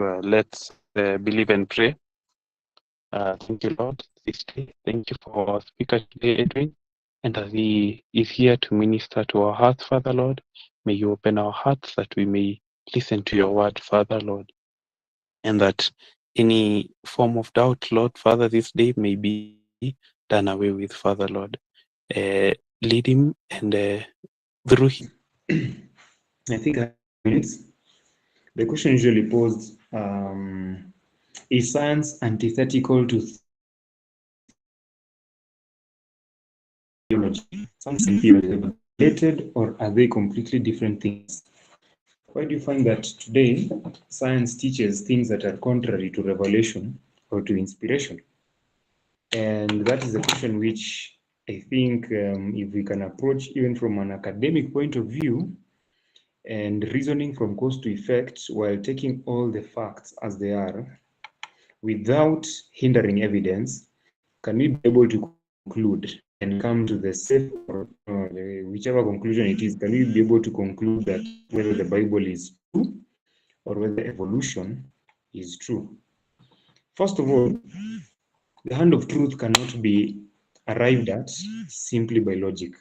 Let's believe and pray. Thank you, Lord, this day. Thank you for our speaker today, Edwin. And as he is here to minister to our hearts, Father, Lord, may you open our hearts that we may listen to your word, Father, Lord. And that any form of doubt, Lord, Father, this day may be done away with, Father, Lord. Lead him and through him. I think the question usually posed, is science antithetical to theology? Something related, or are they completely different things? Why do you find that today science teaches things that are contrary to revelation or to inspiration? And that is a question which I think if we can approach even from an academic point of view and reasoning from cause to effect while taking all the facts as they are without hindering evidence, can we be able to conclude and come to the safe or whichever conclusion it is, can we be able to conclude that whether the Bible is true or whether evolution is true? First of all, the hand of truth cannot be arrived at simply by logic.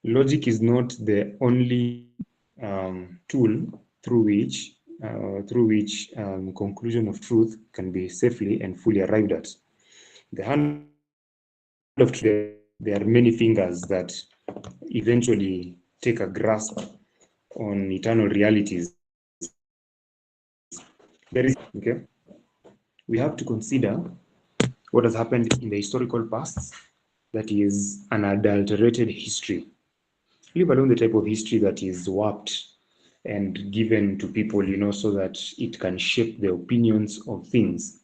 Logic is not the only tool through which conclusion of truth can be safely and fully arrived at. The hand of truth, there are many fingers that eventually take a grasp on eternal realities. There is, okay, we have to consider what has happened in the historical past, that is unadulterated history, leave alone the type of history that is warped and given to people, so that it can shape the opinions of things.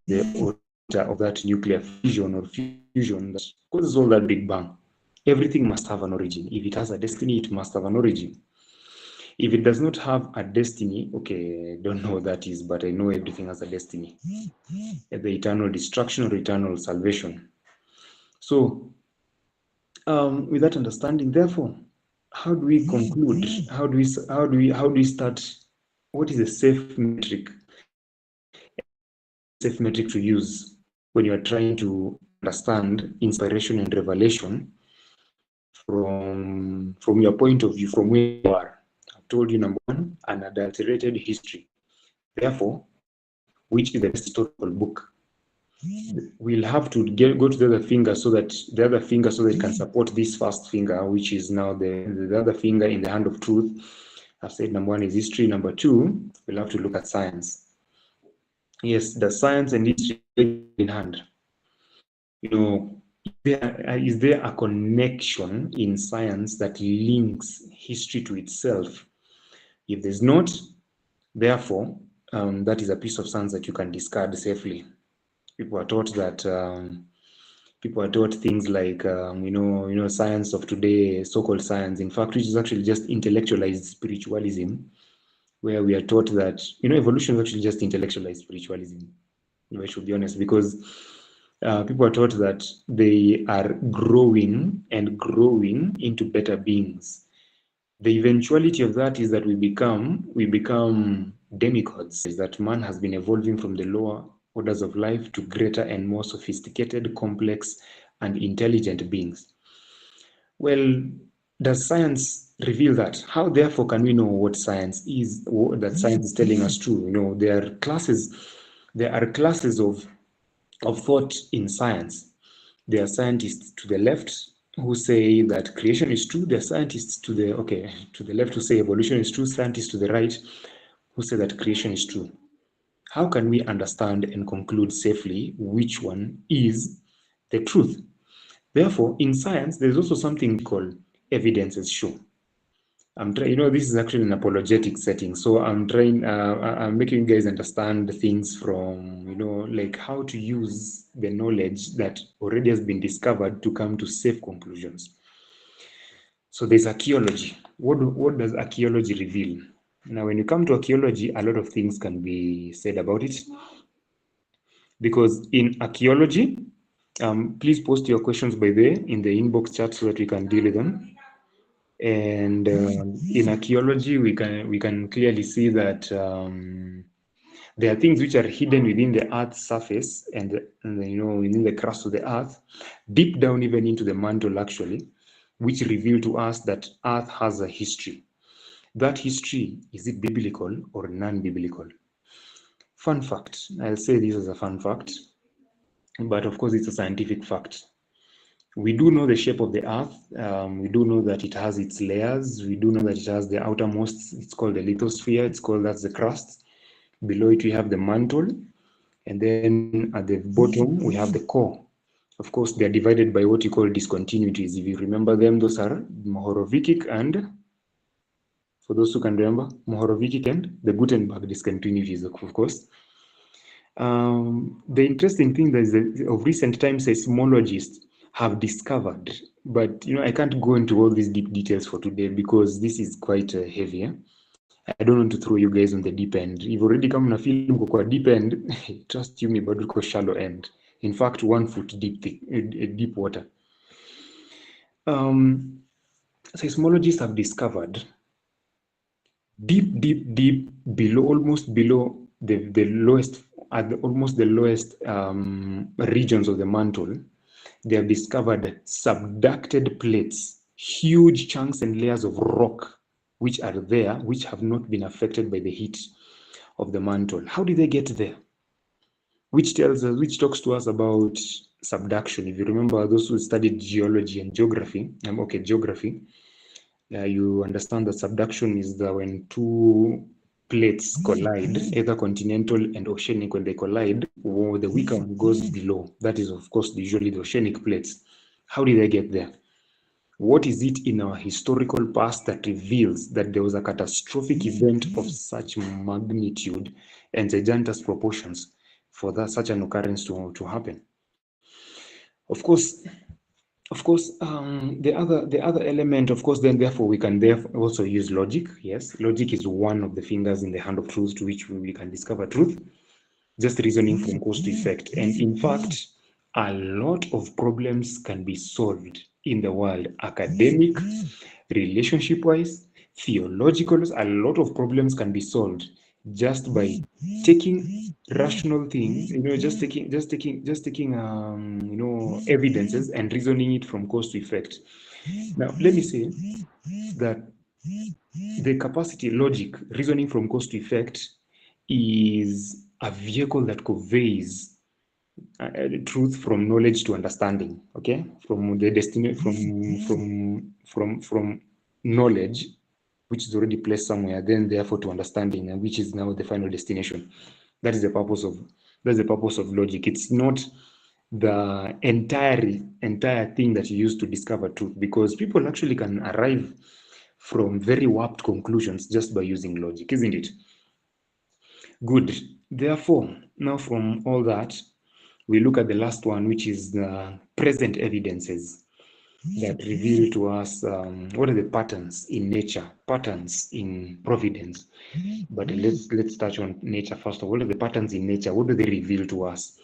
The order of that nuclear fission or fusion that causes all that Big Bang. Everything must have an origin. If it has a destiny, it must have an origin. If it does not have a destiny, okay, I don't know what that is, but I know everything has a destiny. The eternal destruction or eternal salvation. So, with that understanding, therefore, how do we conclude? How do we start? What is a safe metric? Safe metric to use when you are trying to understand inspiration and revelation from your point of view, from where you are. I've told you, number one, unadulterated history. Therefore, which is the best historical book? We'll have to go to the other finger so that it can support this first finger, which is now the other finger in the hand of truth. I've said number one is history. Number two, we'll have to look at science. Yes, the science and history in hand. Is there a connection in science that links history to itself? If there's not, therefore, that is a piece of science that you can discard safely. People are taught things like science of today, so-called science, in fact, which is actually just intellectualized spiritualism, where we are taught that evolution is actually just intellectualized spiritualism. I should be honest, because people are taught that they are growing into better beings. The eventuality of that is that we become demigods, is that man has been evolving from the lower orders of life to greater and more sophisticated, complex, and intelligent beings. Well, does science reveal that? How, therefore, can we know what science is, that science is telling us true? There are classes of thought in science. There are scientists to the left who say that creation is true. There are scientists to the left who say evolution is true. Scientists to the right who say that creation is true. How can we understand and conclude safely which one is the truth? Therefore, in science, there's also something called evidences show. This is actually an apologetic setting, so I'm making you guys understand things from, like how to use the knowledge that already has been discovered to come to safe conclusions. So there's archaeology. What does archaeology reveal? Now, when you come to archaeology, a lot of things can be said about it. Because in archaeology, please post your questions by there in the inbox chat so that we can deal with them. And in archaeology, we can clearly see that there are things which are hidden within the Earth's surface and within the crust of the Earth, deep down even into the mantle actually, which reveal to us that Earth has a history. That history, is it biblical or non-biblical? Fun fact, I'll say this as a fun fact, but of course it's a scientific fact. We do know the shape of the Earth. We do know that it has its layers. We do know that it has the outermost, it's called the lithosphere. That's the crust. Below it, we have the mantle. And then at the bottom, we have the core. Of course, they are divided by what you call discontinuities. If you remember them, those are Mohorovičić and, for those who can remember, Mohorovičić and the Gutenberg discontinuities, of course. The interesting thing is that of recent times, seismologists have discovered, but I can't go into all these deep details for today because this is quite heavy. I don't want to throw you guys on the deep end. You've already come on a film kwa deep end, trust you me, but uko shallow end. In fact, 1 foot deep water. Seismologists have discovered deep below, almost below the lowest, almost the lowest regions of the mantle, they have discovered subducted plates, huge chunks and layers of rock which are there, which have not been affected by the heat of the mantle. How did they get there? Which talks to us about subduction. If you remember, those who studied geology and geography, geography, you understand that subduction is when two plates collide, either continental and oceanic. When they collide, the weaker one goes below. That is, of course, usually the oceanic plates. How did they get there? What is it in our historical past that reveals that there was a catastrophic event of such magnitude and gigantic proportions for such an occurrence to happen? Of course, the other element, of course, then therefore we can also use logic. Yes, logic is one of the fingers in the hand of truth to which we can discover truth. Just reasoning from cause to effect. And in fact, a lot of problems can be solved in the world, academic, relationship-wise, theological. A lot of problems can be solved just by taking rational things, just taking evidences and reasoning it from cause to effect. Now, let me say that the capacity, logic, reasoning from cause to effect is a vehicle that conveys truth from knowledge to understanding. Okay, from the from knowledge, which is already placed somewhere, then therefore to understanding, and which is now the final destination. That is the purpose of logic. It's not the entire thing that you use to discover truth, because people actually can arrive from very warped conclusions just by using logic, isn't it? Good. Therefore, now from all that, we look at the last one, which is the present evidences that reveal to us what are the patterns in nature, patterns in providence. But let's touch on nature first of all. What are the patterns in nature? What do they reveal to us?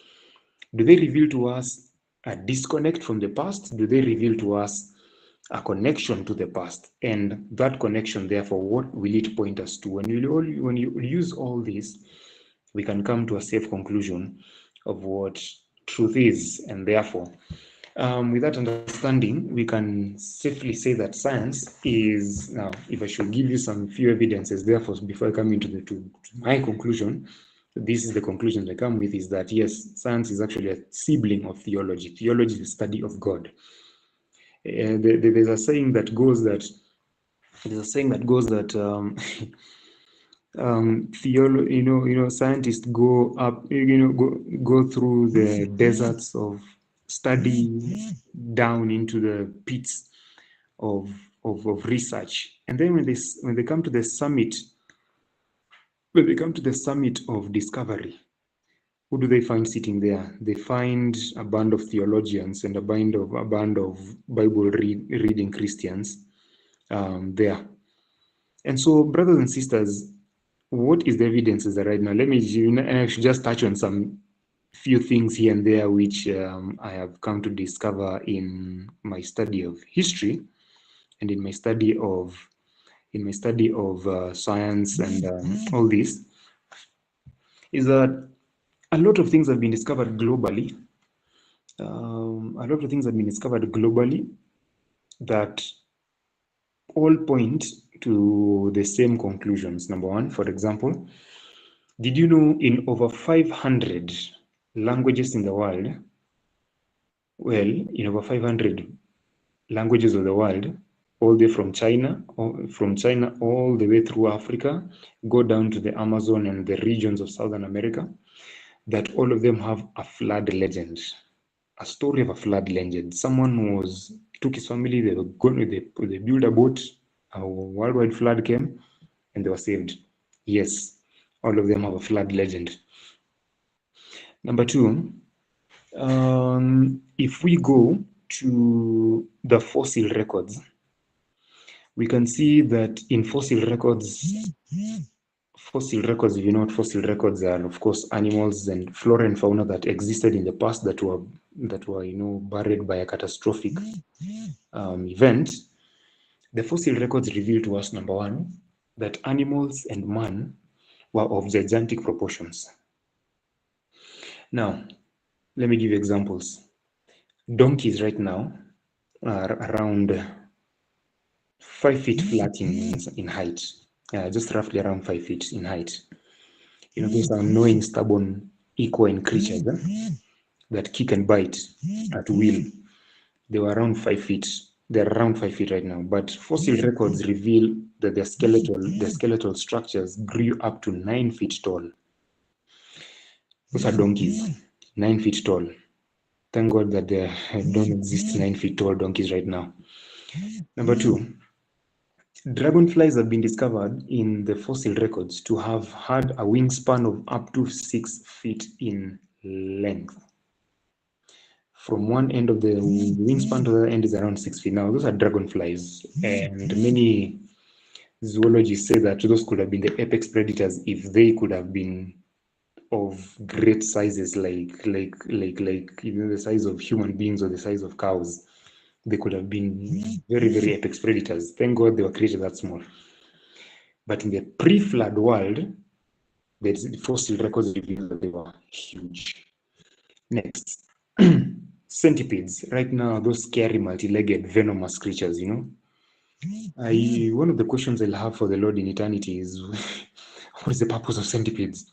Do they reveal to us a disconnect from the past? Do they reveal to us a connection to the past? And that connection, therefore, what will it point us to? When you use all this, we can come to a safe conclusion of what truth is. And therefore, with that understanding, we can safely say that science is, now, if I should give you some few evidences, therefore, before I come into to my conclusion, this is the conclusion I come with, is that yes, science is actually a sibling of theology. Theology is the study of God. There's a saying that goes that scientists go up, go through the deserts of study down into the pits of research, and then when they come to the summit, of discovery, who do they find sitting there? They find a band of theologians and a band of Bible reading Christians there. And so, brothers and sisters, what is the evidence right now? Let me, I should just touch on some few things here and there which I have come to discover in my study of history. and in my study of science and all this, is that a lot of things have been discovered globally. A lot of things have been discovered globally that all point to the same conclusions. Number one, for example, did you know in over 500 languages in the world, well, in over 500 languages of the world, all the way from China all the way through Africa, go down to the Amazon and the regions of Southern America, that all of them have a flood legend, a story of a flood legend. Someone took his family, they built a boat, a worldwide flood came, and they were saved. Yes, all of them have a flood legend. Number two, if we go to the fossil records, we can see that in fossil records, if you know what fossil records are, of course, animals and flora and fauna that existed in the past that were buried by a catastrophic event. The fossil records reveal to us, number one, that animals and man were of gigantic proportions. Now, let me give you examples. Donkeys right now are around 5 feet flat in height, just roughly around 5 feet in height. Those are annoying, stubborn, equine creatures that kick and bite at will. They were around 5 feet. They're around 5 feet right now. But fossil records reveal that their skeletal structures grew up to 9 feet tall. Those are donkeys, 9 feet tall. Thank God that there don't exist 9 feet tall donkeys right now. Number two, dragonflies have been discovered in the fossil records to have had a wingspan of up to 6 feet in length. From one end of the wingspan to the other end is around 6 feet. Now, those are dragonflies, and many zoologists say that those could have been the apex predators if they could have been of great sizes, like the size of human beings or the size of cows. They could have been very, very apex predators. Thank God they were created that small. But in the pre-flood world, the fossil records reveal that they were huge. Next, centipedes. Right now, those scary, multi-legged, venomous creatures, one of the questions I'll have for the Lord in eternity is, what is the purpose of centipedes?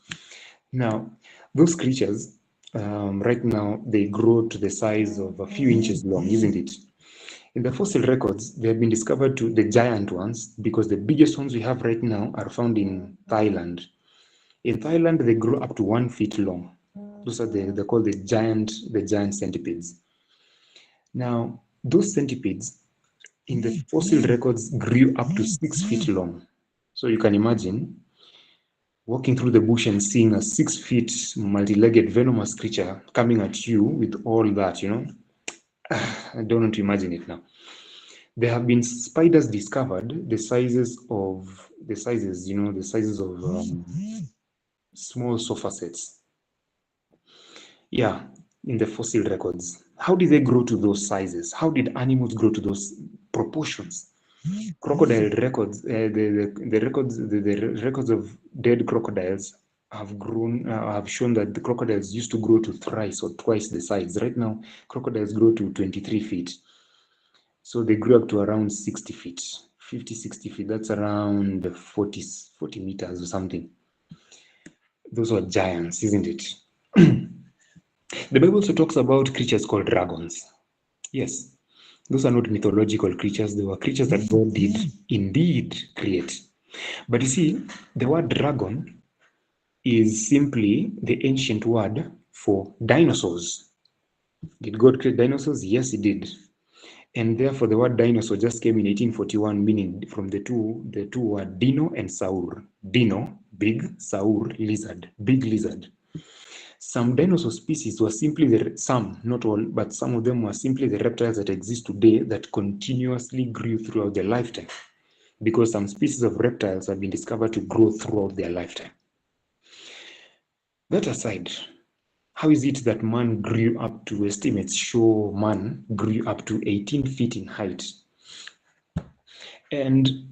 Now, those creatures, right now, they grow to the size of a few inches long, isn't it? In the fossil records, they have been discovered to the giant ones, because the biggest ones we have right now are found in Thailand. In Thailand, they grow up to 1 feet long. Those are they're called the giant centipedes. Now, those centipedes in the fossil records grew up to 6 feet long. So you can imagine walking through the bush and seeing a 6 feet multi-legged venomous creature coming at you with all that, I don't want to imagine it now. There have been spiders discovered the sizes of small sofa sets. Yeah, in the fossil records. How did they grow to those sizes? How did animals grow to those proportions? Crocodile records, the records of dead crocodiles have shown that the crocodiles used to grow to thrice or twice the size. Right now, crocodiles grow to 23 feet. So they grew up to around 60 feet, 50, 60 feet. That's around 40 meters or something. Those are giants, isn't it? The Bible also talks about creatures called dragons. Yes, those are not mythological creatures. They were creatures that God did indeed create. But you see, the word dragon is simply the ancient word for dinosaurs. Did God create dinosaurs? Yes, he did. And therefore, the word dinosaur just came in 1841, meaning from the two word dino and saur. Dino, big, saur, lizard, big lizard. Some dinosaur species were simply some, not all, but some of them were simply the reptiles that exist today that continuously grew throughout their lifetime, because some species of reptiles have been discovered to grow throughout their lifetime. That aside, how is it that man grew up to, estimates show man grew up to 18 feet in height? And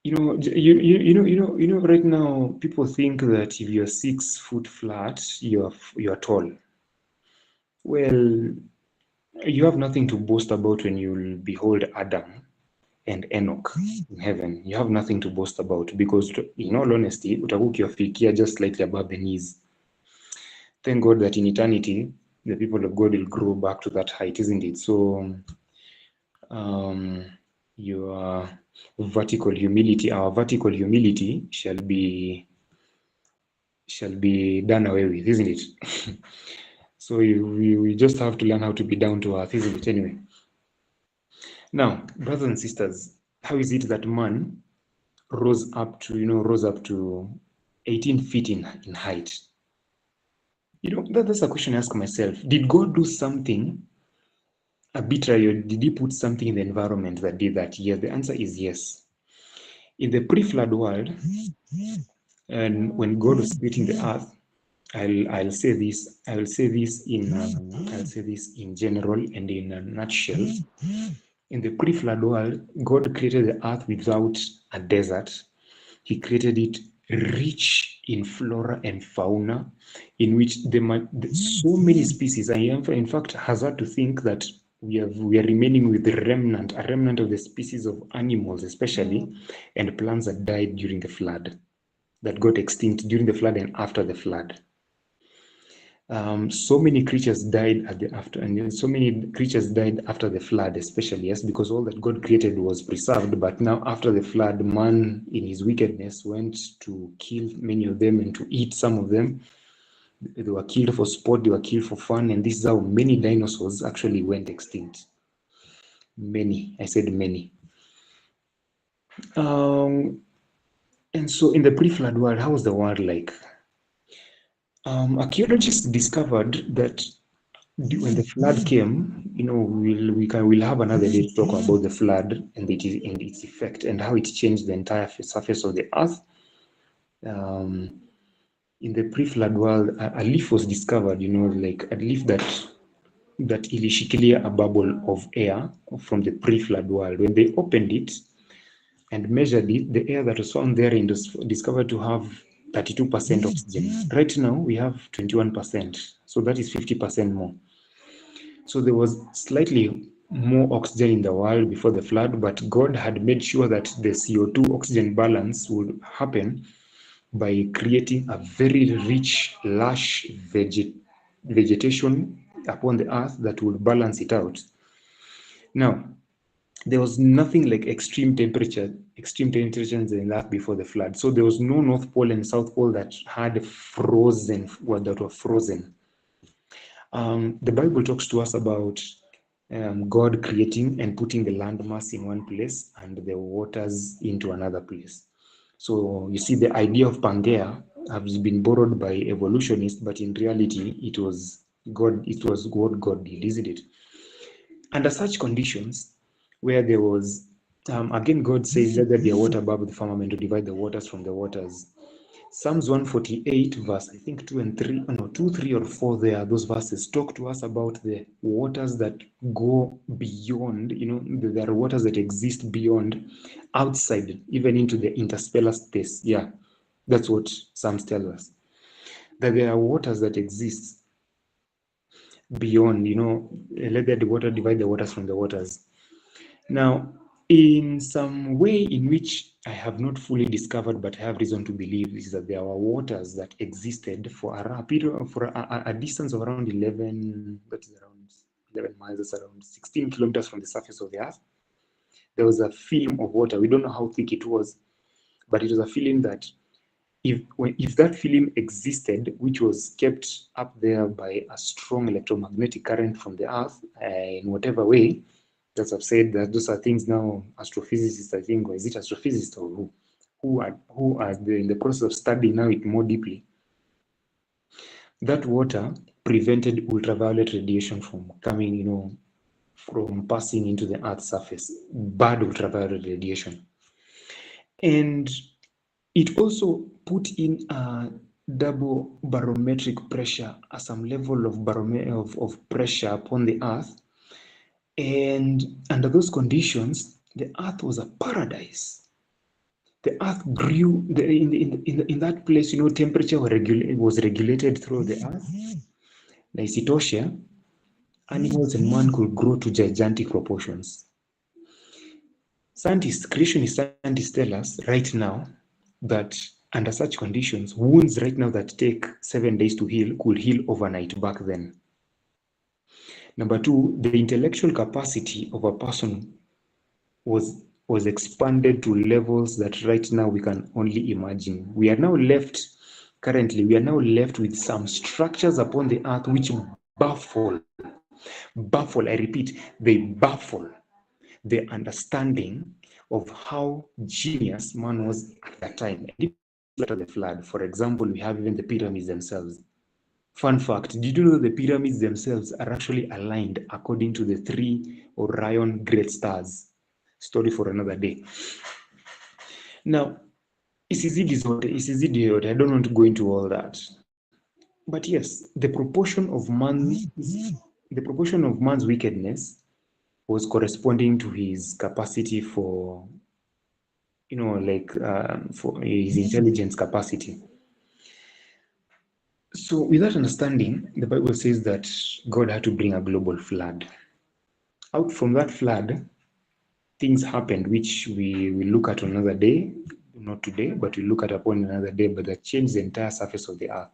right now people think that if you're 6 foot flat, you're tall. Well, you have nothing to boast about when you behold Adam and Enoch in heaven. You have nothing to boast about, because in all honesty, utakuwa ukiwafikia just slightly above the knees. Thank God that in eternity, the people of God will grow back to that height, isn't it? So your vertical humility, our vertical humility shall be done away with, isn't it? So we just have to learn how to be down to earth, isn't it? Anyway. Now, brothers and sisters, how is it that man rose up to 18 feet in height? That's a question I ask myself. Did God do something arbitrary, or did he put something in the environment that did that? Yes, the answer is yes. In the pre-flood world, and when God was creating the earth, I'll say this in general and in a nutshell. In the pre-flood world, God created the earth without a desert. He created it rich in flora and fauna, in which there might so many species. I am, in fact, hazard to think that we are remaining with a remnant of the species of animals, especially, and plants that died during the flood, that got extinct during the flood and after the flood. So many creatures died so many creatures died after the flood, especially, yes, because all that God created was preserved. But now, after the flood, man, in his wickedness, went to kill many of them and to eat some of them. They were killed for sport, they were killed for fun, and this is how many dinosaurs actually went extinct. Many, I said many. And so, in the pre-flood world, how was the world like? Archaeologists discovered that when the flood came, we'll have another day to talk about the flood and its effect and how it changed the entire surface of the earth. In the pre-flood world, a leaf was discovered, like a leaf that ilishikilia a bubble of air from the pre-flood world. When they opened it and measured it, the air that was found there was discovered to have 32% oxygen. Right now, we have 21%, so that is 50% more. So there was slightly more oxygen in the world before the flood, but God had made sure that the CO2 oxygen balance would happen by creating a very rich, lush vegetation upon the earth that would balance it out. Now, there was nothing like extreme temperatures in the earth before the flood. So there was no North Pole and South Pole that were frozen. The Bible talks to us about God creating and putting the landmass in one place and the waters into another place. So you see, the idea of Pangea has been borrowed by evolutionists, but in reality, it was what God did, isn't it? Under such conditions, where there was, again, God says, let there be a water above the firmament to divide the waters from the waters. Psalms 148, verse, I think 2 and 3, no, 2, 3, or 4 there, those verses talk to us about the waters that go beyond, there are waters that exist beyond, outside, even into the interstellar space. Yeah, that's what Psalms tell us. That there are waters that exist beyond, let the water divide the waters from the waters. Now, in some way in which I have not fully discovered, but I have reason to believe, is that there were waters that existed for a distance of around 11 miles, that's around 16 kilometers from the surface of the earth. There was a film of water. We don't know how thick it was, but it was a film that if that film existed, which was kept up there by a strong electromagnetic current from the earth, in whatever way, as I've said, that those are things now astrophysicists, I think, or is it astrophysicists or who are in the process of studying now it more deeply. That water prevented ultraviolet radiation from coming, from passing into the Earth's surface, bad ultraviolet radiation. And it also put in a double barometric pressure, some level of pressure upon the Earth. And under those conditions, The earth was a paradise. The earth grew in that place. Temperature was regulated through the earth. Na isitoshe, animals and man could grow to gigantic proportions. Creationist scientists tell us right now that under such conditions, wounds right now that take 7 days to heal could heal overnight back then. Number two, the intellectual capacity of a person was expanded to levels that right now we can only imagine. We are now left with some structures upon the earth which baffle, I repeat, they baffle the understanding of how genius man was at that time. And after the flood, for example, we have even the pyramids themselves. Fun fact, did you know the pyramids themselves are actually aligned according to the 3 Orion great stars? Story for another day. Now, isizidi, I don't want to go into all that. But yes, the proportion of man's wickedness was corresponding to his capacity for, for his intelligence capacity. So with that understanding, the Bible says that God had to bring a global flood. Out from that flood, things happened which we will look at another day, not today, but we look at upon another day, but that changed the entire surface of the earth.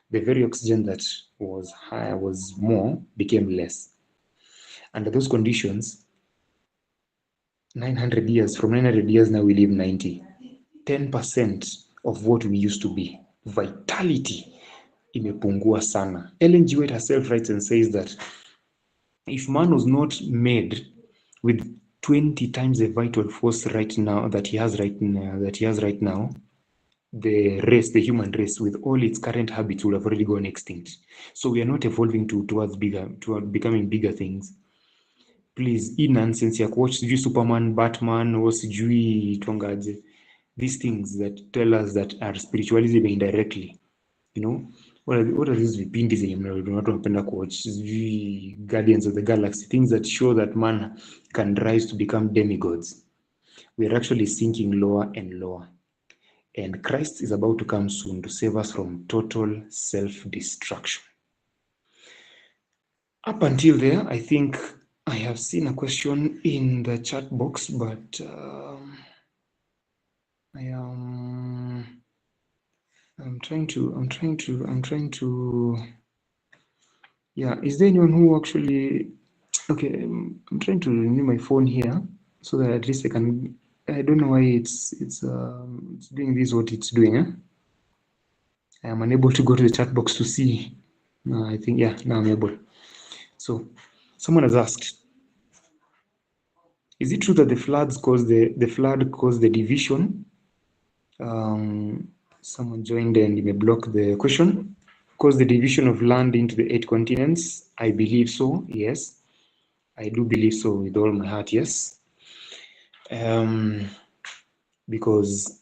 The very oxygen that was higher, was more, became less. Under those conditions, 900 years, from 900 years now we live 90. 10% of what we used to be. Vitality imepungua sana. Ellen G. White herself writes and says that if man was not made with 20 times the vital force right now that he has right now, the human race, with all its current habits, would have already gone extinct. So we are not evolving toward becoming bigger things. Please, hii nonsense ya kuwatch sijui Superman, Batman, or sijui tuangaje, these things that tell us that our spiritualism indirectly, what are these vipindi zenye watu wanapenda kuwatch, Guardians of the Galaxy, things that show that man can rise to become demigods. We are actually sinking lower and lower. And Christ is about to come soon to save us from total self-destruction. Up until there, I think I have seen a question in the chat box, but I'm trying to. Yeah, is there anyone who actually? Okay, I'm trying to renew my phone here so that at least I can. I don't know why it's doing this what it's doing. I am unable to go to the chat box to see. I think now I'm able. So, someone has asked, is it true that the flood caused the division? Someone joined and may block the question. Caused the division of land into the 8 continents? I believe so. Yes, I do believe so with all my heart. Yes, because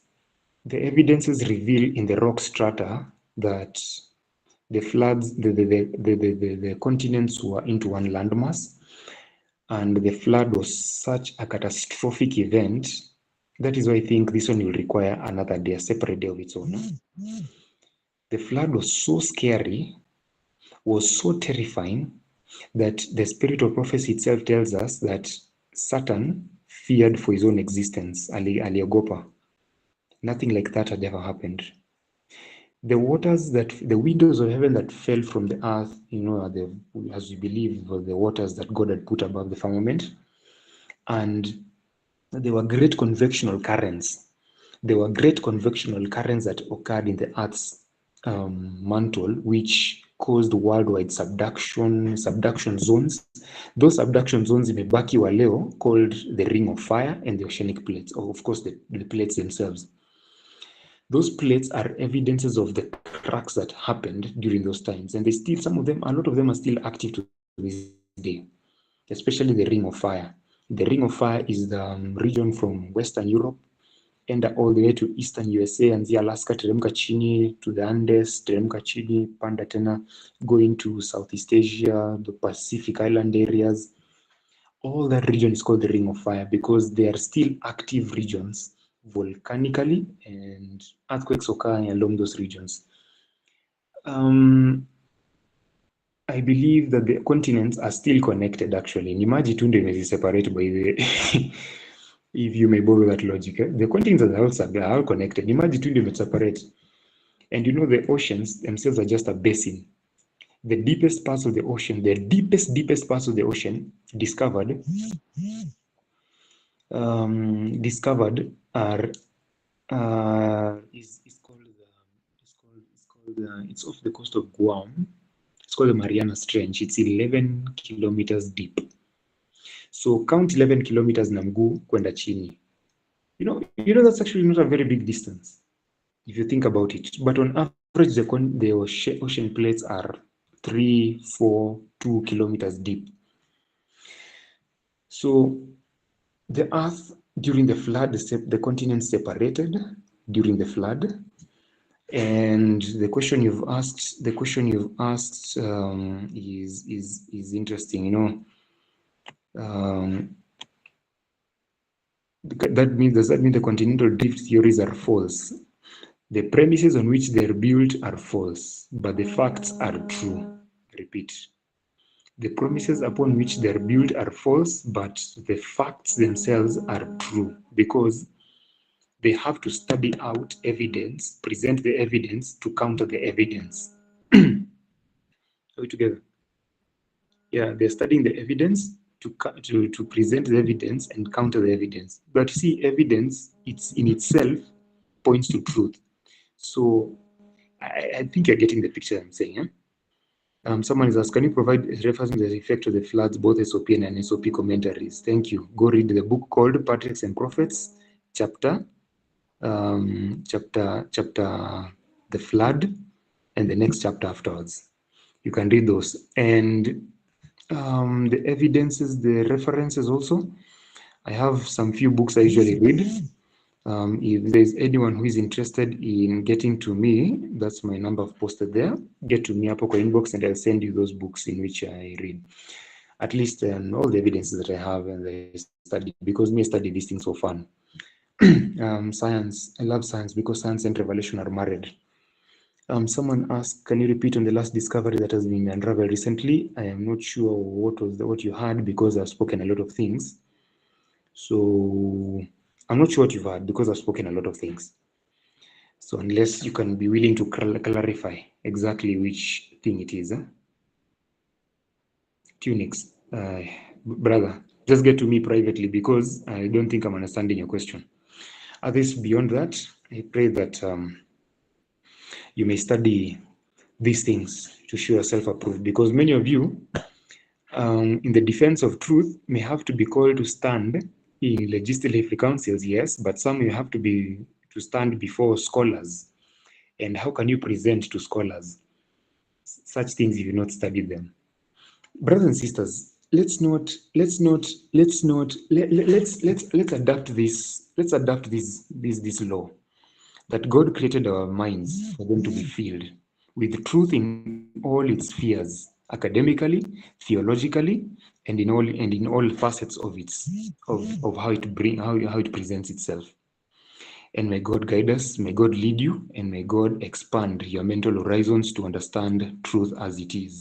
the evidences reveal in the rock strata that the floods, the continents were into one landmass, and the flood was such a catastrophic event. That is why I think this one will require another day, a separate day of its own. The flood was so scary, was so terrifying, that the spirit of prophecy itself tells us that Satan feared for his own existence, aliogopa. Nothing like that had ever happened. The windows of heaven that fell from the earth, as we believe, were the waters that God had put above the firmament. And there were great convectional currents. There were great convectional currents that occurred in the earth's mantle, which caused worldwide subduction zones. Those subduction zones imebaki wa leo, called the ring of fire and the oceanic plates, or of course the plates themselves. Those plates are evidences of the cracks that happened during those times, and a lot of them are still active to this day, especially the ring of fire. The ring of fire is the region from Western Europe, enda all the way to Eastern USA, anzia Alaska, teremka chini to the Andes, teremka chini, panda tena, going to Southeast Asia, the Pacific Island areas. all that region is called the Ring of Fire because they are still active regions volcanically, and earthquakes occurring along those regions. I believe that the continents are still connected actually. Ni maji tu ndio imeziseparate by the if you may borrow that logic. The continents are all connected. Ni maji tu ndio imeseparate. And you know the oceans themselves are just a basin. The deepest parts of the ocean, the deepest parts of the ocean discovered are it's off the coast of Guam. It's called the Marianas Trench. It's 11 kilometers deep. So count 11 kilometers na mguu kwenda chini. You know that's actually not a very big distance if you think about it. But on average, the ocean plates are 3, 4, 2 kilometers deep. So the Earth during the flood, the continents separated during the flood. And the question you've asked is interesting. You know, does that mean the continental drift theories are false? The premises on which they're built are false, but the facts are true. Repeat. The premises upon which they're built are false, but the facts themselves are true because they have to study out evidence, present the evidence to counter the evidence. Are we together? Yeah, they're studying the evidence to present the evidence and counter the evidence. But see, evidence, it's in itself points to truth. So I think you're getting the picture I'm saying. Eh? Someone is asking, can you provide reference to the effect of the floods, both SOP and NSOP commentaries? Thank you. Go read the book called Patriarchs and Prophets, chapter the flood, and the next chapter afterwards. You can read those. And the evidences, the references also. I have some few books I usually read. If there's anyone who is interested in getting to me, that's my number I've posted there. Get to me hapo kwa inbox and I'll send you those books in which I read. At least all the evidences that I have and I study, because me study these things for fun. Science, I love science because science and revelation are married. Someone asked, can you repeat on the last discovery that has been unraveled recently? I am not sure what you heard because I've spoken a lot of things. So I'm not sure what you've heard because I've spoken a lot of things. So unless you can be willing to clarify exactly which thing it is. Tunics, brother, just get to me privately because I don't think I'm understanding your question. Others beyond that, I pray that you may study these things to show yourself approved, because many of you, in the defense of truth, may have to be called to stand in legislative councils, yes, but some you have to stand before scholars. And how can you present to scholars such things if you not studied them? Brothers and sisters, let's adapt this law that God created our minds for them to be filled with truth in all its spheres, academically, theologically, and in all facets of how it presents itself. And may God guide us, may God lead you, and may God expand your mental horizons to understand truth as it is.